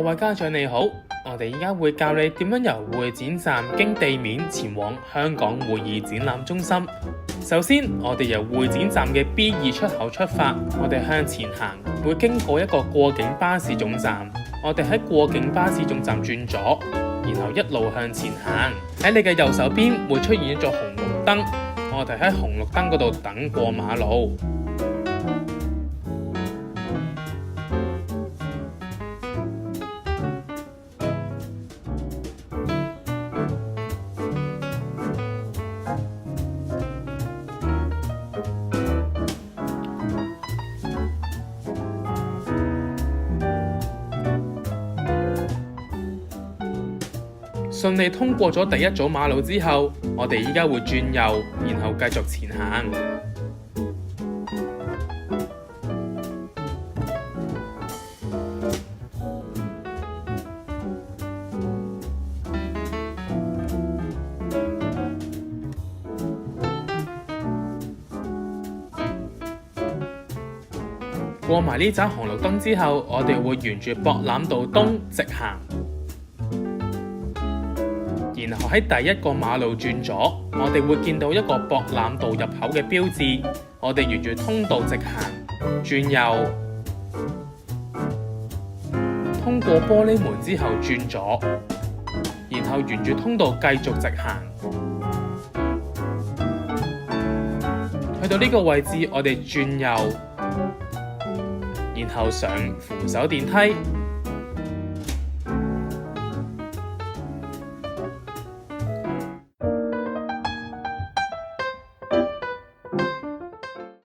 各位家長你好，我哋而家會教你點樣由會展站經地面前往香港會議展覽中心。首先，我哋由會展站嘅 B2 出口出發，我哋向前行，會經過一個過境巴士總站。我哋喺過境巴士總站轉左，然後一路向前行。喺你嘅右手邊會出現一座紅綠燈，我哋喺紅綠燈嗰度等過馬路。順利通過咗第一組馬路之後，我哋依家會轉右，然後繼續前行。過埋呢盞紅綠燈之後，我哋會沿住博覽道東直行。然後喺第一個馬路轉左，我哋會見到一個博覽道入口嘅標誌，我哋沿住通道直行，轉右，通過玻璃門之後轉左，然後沿住通道繼續直行。去到呢個位置，我哋轉右，然後上扶手電梯。